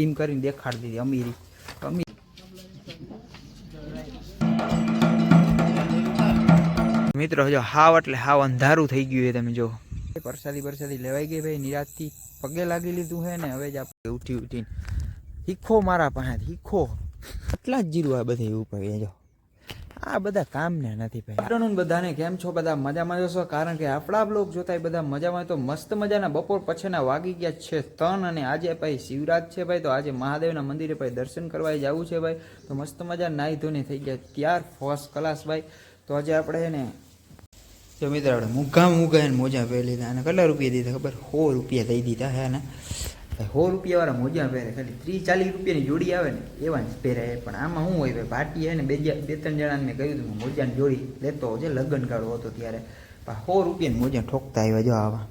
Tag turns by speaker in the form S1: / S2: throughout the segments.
S1: એમ કરીને દેખાડી દીધી અમીરી અમીર મિત્રો જો હાવ એટલે હાવ અંધારું થઈ ગયું છે તમે જો પરસાદી લેવાઈ ગઈ ભાઈ નિરાતથી પગે લાગી લીધું હે ને હવે જ આપણે ઉઠીને હીખો મારા પાસે હીખો એટલા જ જીરું આ બધે ઉપર જો આ બધા કામને નથી ભાઈ આફ્ટરનૂન બધાને કેમ છો બધા મજામાં જશો કારણ કે આપણા બ્લોગ જોતા બધા મજામાં તો મસ્ત મજાના બપોર પછીના વાગી ગયા છે 3 અને આજે ભાઈ શિવરાત છે ભાઈ તો આજે મહાદેવના મંદિરે ભાઈ દર્શન કરવા જવું છે ભાઈ તો મસ્ત મજા નાહી ધોઈને થઈ ગયા ત્યાર ફર્સ્ટ ક્લાસ ભાઈ તો આજે આપણે ને જો મિત્ર આપણે મૂઘા એને મોજા પહેરી લીધા અને કેટલા રૂપિયા દીધા ખબર 100 રૂપિયા દઈ દીધા હે ને 100 રૂપિયાવાળા મોજા પહેરે ખાલી 30-40 રૂપિયાની જોડી આવે ને એવા જ પહેરે પણ આમાં શું હોય ભાઈ પાર્ટી હે ને બે ત્રણ જણાને મેં કહ્યું હતું મોજાની જોડી લેતો છે લગ્ન ગાળો હતો ત્યારે 100 રૂપિયાની મોજા ઠોકતા આવ્યા જો આવા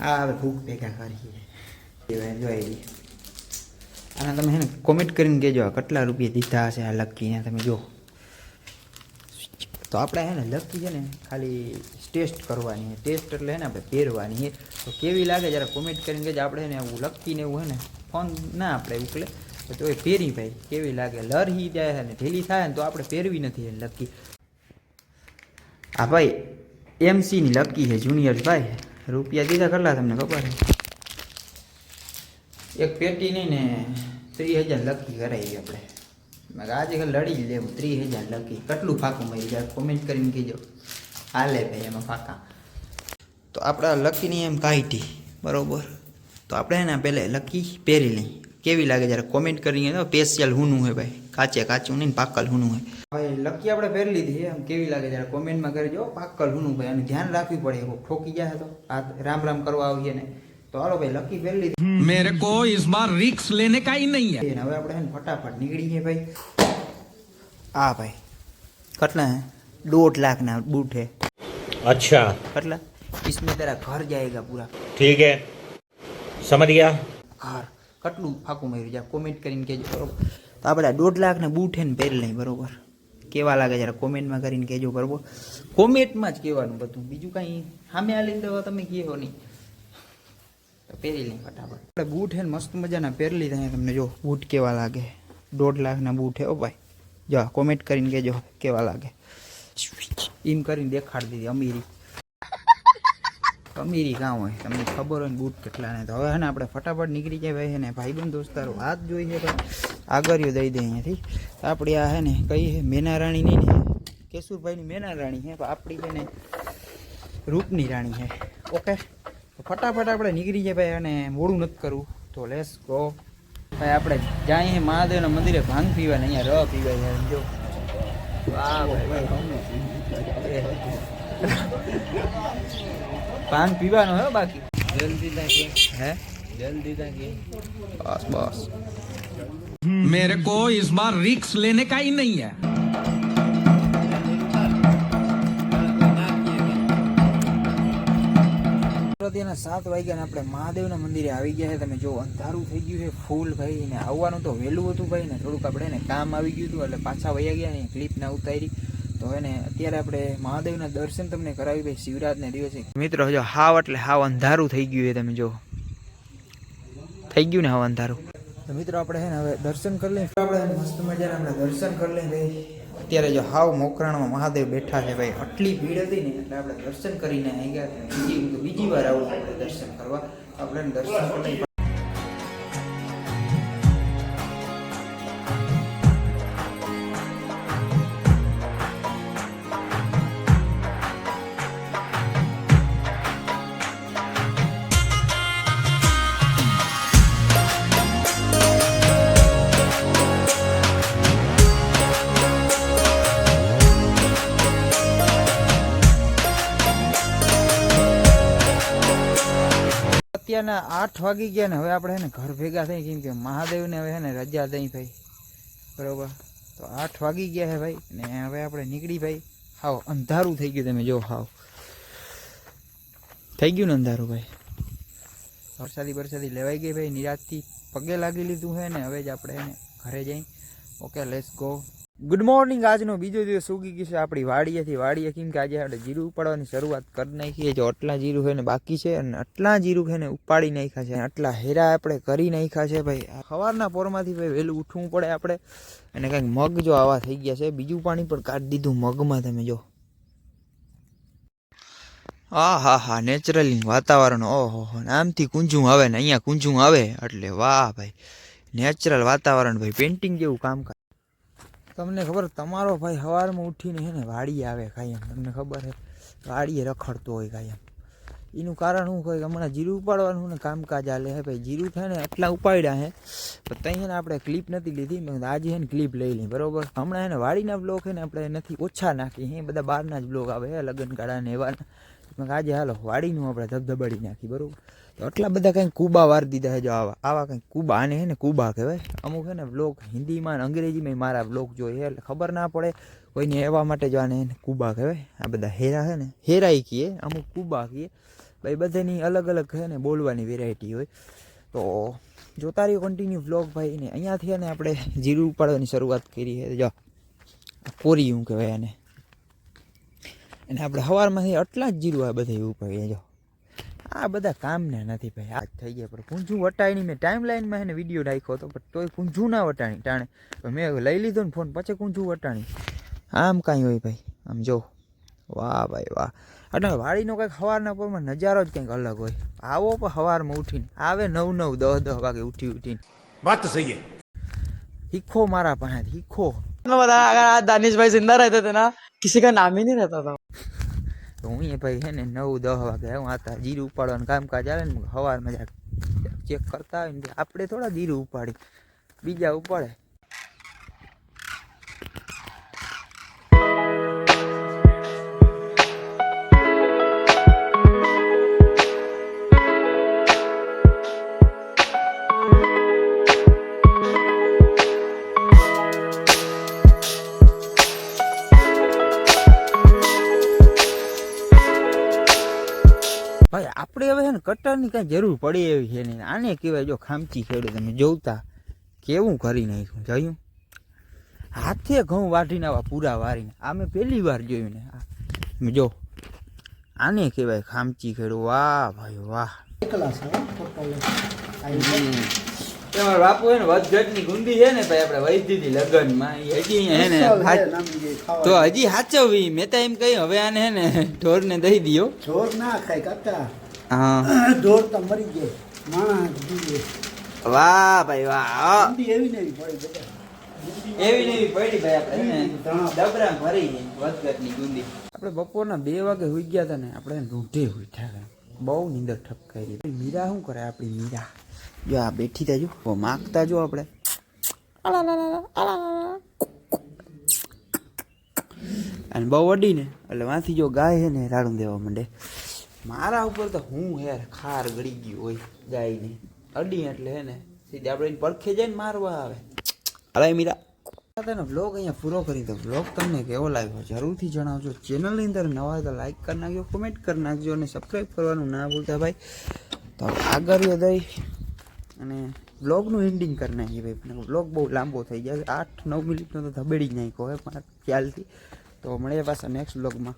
S1: આ હવે ભૂખ ભેગા કરીએ જોઈ આના તમે હે ને કોમેન્ટ કરીને કહેજો કેટલા રૂપિયા દીધા હશે આ લક્કીને તમે જો તો આપણે હે ને લકી છે ને ખાલી ટેસ્ટ કરવાની છે ટેસ્ટ એટલે હે ને આપણે પહેરવાની છે તો કેવી લાગે જરા કોમેન્ટ કરીને કહેજો આપણે ને એવું લકીને એવું હે ને ફોન ના આપણે ઉકલે તો એ પહેરી ભાઈ કેવી લાગે લરહી જાય છે ને ઢીલી થાય ને તો આપણે પહેરવી નથી એ લકી હા ભાઈ એમસીની લકી છે જુનિયર ભાઈ રૂપિયા દીધા કેટલા તમને ખબર છે એક પેટી નહીં ને 30,000 લકી કરાવી આપણે આજે લડી લેવું 30,000 લકી કેટલું ફાકું મળી જાય કોમેન્ટ કરીને કહેજો હાલે ભાઈ એમાં ફાકા તો આપણા લકીની એમ કાઢી બરાબર તો આપણે એના પહેલાં લકી પહેરી લઈ કેવી લાગે જ્યારે કોમેન્ટ કરીને તો સ્પેશિયલ હુનું હોય ભાઈ કાચું નહીં પાકલ હુનું હોય ભાઈ લકી આપણે પહેરી લીધી એમ કેવી લાગે જ્યારે કોમેન્ટમાં કરજો પાકલ હુનું ભાઈ અને ધ્યાન રાખવી પડે ઠોકી જાય તો આ રામ કરવા આવીએ ને તો હાલો ભાઈ લકી પહેરી લીધી
S2: मेरे को इस बार रिक्स लेने का ही नहीं है
S1: હવે આપણે ફટાફટ નીકળીએ ભાઈ આ ભાઈ કેટલા હે 2.5 लाख ना बूट है
S3: अच्छा
S1: કેટલા इसमें तेरा घर जाएगा पूरा
S3: ठीक है समझ गया
S1: घर કેટલું ફાકું માર્યું જા કોમેન્ટ કરીને કહેજો બરોબર તો આપણે 1.5 लाख ના બૂટ હે ને પહેરી લઈ બરોબર કેવા લાગે જરા કોમેન્ટમાં કરીને કહેજો બરોબર કોમેન્ટમાં જ કહેવાનું બધું બીજું કાંઈ સામે આલીને તો તમે કહો નહીં તો પહેરી લઈ ફટાફટ આપણે બૂટ હે ને મસ્ત મજાના પહેરી લીધા તમને જો બૂટ કેવા લાગે 1.5 लाख ના બૂટ હે ઓ ભાઈ જો કોમેન્ટ કરીને કહેજો કેવા લાગે એમ કરીને દેખાડી દીધી અમીરી કાં હોય તમને ખબર હોય ને બૂટ કેટલા ને તો હવે હે ને આપણે ફટાફટ નીકળી જાય ભાઈ હે ને ભાઈબંધ દોસ્તારો વાત જોઈ છે ભાઈ આગળિયો દઈ દે અહીંયાથી તો આપણી આ હે ને કઈ હે મેના રાણી નહીં ને કેશુરભાઈની મેના રાણી છે આપણી છે ને રૂપની રાણી છે ઓકે તો ફટાફટ આપણે નીકળી જાય ભાઈ અને મોડું નથી કરવું તો લેટ્સ ગો ભાઈ આપણે જાય હે મહાદેવના મંદિરે ભાંગ પીવા ને અહીંયા ર પીવાય છે જો વાહ ભાઈ પાન પીવાનો હે બાકી જલ્દી તાકે હે જલ્દી તાકે બસ બસ
S2: मेरे को इस बार रिक्स लेने का ही नहीं है
S1: રાત્રિના 7 વાગ્યા આપણે મહાદેવના મંદિરે આવી ગયા છે તમે જો અંધારું થઈ ગયું છે ફૂલ ભાઈ ને આવવાનું તો વહેલું હતું ભાઈ ને થોડુંક આપણે ને કામ આવી ગયું હતું એટલે પાછા વયા ગયા ને ક્લિપ ના ઉતારી તો એને અત્યારે આપણે મહાદેવના દર્શન તમને કરાવી ભાઈ શિવરાતના દિવસે મિત્રો જો હાવ એટલે હાવ અંધારું થઈ ગયું છે તમે જો થઈ ગયું ને હાવ અંધારું તો મિત્રો આપણે છે ને હવે દર્શન કરી લઈએ આપણે મસ્ત મજાના આપણે દર્શન કરી લઈએ ભાઈ અત્યારે જો હાવ મોકરાણમાં મહાદેવ બેઠા છે ભાઈ આટલી ભીડ હતી ને એટલે આપણે દર્શન કરીને આવી ગયા બીજી વાર આવું આપણે દર્શન કરવા આપણે દર્શન કરી અત્યારના 8 વાગી ગયા ને હવે આપણે હે ને ઘર ભેગા થઈ કેમ કે મહાદેવને હવે હે ને રજા દઈ ભાઈ બરોબર તો 8 વાગી ગયા હે ભાઈ ને હવે આપણે નીકળી ભાઈ હાવ અંધારું થઈ ગયું તમે જો હાવ થઈ ગયું ને અંધારું ભાઈ વરસાદી લેવાઈ ગઈ ભાઈ નિરાતથી પગે લાગી લીધું હે ને હવે જ આપણે હે ને ઘરે જઈ okay let's go good morning. આજનો બીજો દિવસ ઉગી ગયો છે આપણી વાડીએ કેમ કે આજે આપણે જીરું ઉપાડવાની શરૂઆત કરી નાખીએ. જો આટલા જીરું છે ને બાકી છે અને આટલા જીરું છે ને ઉપાડી નાખ્યા છે, આટલા હેરા આપણે કરી નાખ્યા છે ભાઈ. સવારના પોરમાંથી ભાઈ વહેલું ઉઠવું પડે આપણે. અને કંઈક મગ જો આવા થઈ ગયા છે, બીજું પાણી પણ કાઢી દીધું મગમાં. તમે જો હા નેચરલી વાતાવરણ. ઓહો, આમથી કુંજું આવે ને અહીંયા કુંજું આવે એટલે વાહ ભાઈ, નેચરલ વાતાવરણ ભાઈ, પેન્ટિંગ જેવું કામ કરે. તમને ખબર, તમારો ભાઈ સવારમાં ઉઠીને છે ને વાડીએ આવે કાયમ. તમને ખબર છે વાડીએ રખડતો હોય કાયમ. એનું કારણ શું હોય, હમણાં જીરું ઉપાડવાનું ને કામકાજ હાલે છે ભાઈ. જીરું થાય ને આટલા ઉપાડ્યા છે, પણ ત્યાં છે ને આપણે ક્લિપ નથી લીધી. મેં આજે છે ને ક્લિપ લઈ લઈ, બરોબર. હમણાં છે ને વાડીના બ્લોગ છે ને આપણે નથી ઓછા નાખી, એ બધા બહારના જ બ્લોગ આવે, લગ્ન ગાળા ને એવા. આજે હાલો વાડીનું આપણે ધબધબાડી નાખી, બરોબર. તો આટલા બધા કંઈક કુબા વાર દીધા છે. જો આવા કંઈક કુબા, આને છે ને કુબા કહેવાય. અમુક છે ને બ્લોગ હિન્દીમાં અંગ્રેજીમાં મારા બ્લોગ જોઈએ એટલે ખબર ના પડે કોઈને, એવા માટે જો આને કુબા કહેવાય. આ બધા હેરા છે ને હેરાઈ કહીએ, અમુક કુબા કહીએ ભાઈ. બધાની અલગ અલગ છે ને બોલવાની વેરાયટી હોય. તો જોતા રહ્યો કન્ટિન્યુ બ્લોગ ભાઈ. ને અહીંયાથી ને આપણે જીરું ઉપાડવાની શરૂઆત કરી છે. જો પોરી હું કહેવાય આને. અને આપણે સવારમાંથી આટલા જ જીરું આ બધા ઉપાડીએ. જો આ બધા કામના નથી ભાઈ, આ થઈ ગયા. પણ કુંજું વટાણી મેં ટાઈમ લાઈનમાં એને વિડીયો નાખ્યો હતો, પણ તોય કુંજું ના વટાણી ટાણે. મેં લઈ લીધો ને ફોન, પછી કુંજું વટાણી. આમ કાંઈ હોય ભાઈ, આમ જો વાહ ભાઈ વાહ. એટલે વાડીનો કંઈક સવારના પરમાં નજારો જ કંઈક અલગ હોય. આવો પણ સવારમાં ઉઠીને આવે 9 10 વાગે ઉઠીને.
S3: बात तो सही है.
S1: હીખો मारा પાસે हीखो.
S4: मैं बता, अगर आज दानिश भाई जिंदा रहते थे ना, किसी का नाम ही नहीं रहता था.
S1: તો હું એ ભાઈ છે ને 9 10 વાગે હું આતા જીરું ઉપાડવાનું કામકાજ આવે ને સવારમાં જરાક ચેક કરતા હોય ને, આપણે થોડા જીરું ઉપાડી, બીજા ઉપાડે. ભાઈ આપણે હવે છે ને કટરની કાંઈ જરૂર પડી એવી છે નહીં. આને કહેવાય જો ખામચી ખેડૂત. તમે જોતા કેવું કરી નાખ્યું જોયું, હાથે ઘઉં વાઢીને આવા પૂરા વારીને. આ મેં પહેલી વાર જોયું ને. તમે જો આને કહેવાય ખામચી ખેડૂત. વાહ ભાઈ વાહ. તમારા બાપુ છે ને વધઘટની ગુંદી છે ને ભાઈ, આપણે વહી દીધી લગ્નમાં. એ હજી અહીંયા હે ને તો હજી સાચવવી. મેં તો એમ કહ્યું હવે આને હે ને ઢોરને દઈ દયો.
S5: ઢોર ના ખાય કાકા,
S1: હા
S5: ઢોર તો મરી જાય, માણસ જીવે.
S1: વાહ ભાઈ વાહ.
S5: ગુંદી એવી ને એવી પડી બધા.
S1: એવી ને એવી પડી ભાઈ. આપણે ડબરા ભરી વધઘટની ગુંદી. આપણે બપોરના 2 વાગે હુઈ ગયા હતા ને, આપણે રૂઢે ઉઠ્યા, બહુ નીંદર ઠપકાઈ. મીરા શું કરે આપણી મીરા? જો આ બેઠી તા જો માગતા જો આપણે. અને બહુ અડી ને એટલે વાંથી જો ગાય છે ને રાડું દેવા માંડે. મારા ઉપર તો હું યાર ખાર ગળી ગયું હોય ગાયને અડી એટલે હે ને સીધી આપણે પડખે જઈને મારવા આવે. અરે મીરા તેનો વ્લોગ અહીંયા પૂરો કરી દો. વ્લોગ તમને કેવો લાગ્યો જરૂરથી જણાવજો. ચેનલની અંદર નવા હોય તો લાઈક કરી નાખજો, કોમેન્ટ કરી નાખજો અને સબસ્ક્રાઈબ કરવાનું ના ભૂલતા ભાઈ. તો આગળ દઈ અને વ્લોગનું એન્ડિંગ કરી નાખીએ ભાઈ. વ્લોગ બહુ લાંબો થઈ જાય, 8-9 મિનિટનો તો ધબેડી જ નાખ્યો હોય મારા ખ્યાલથી. તો મળીએ પાછા નેક્સ્ટ વ્લોગમાં.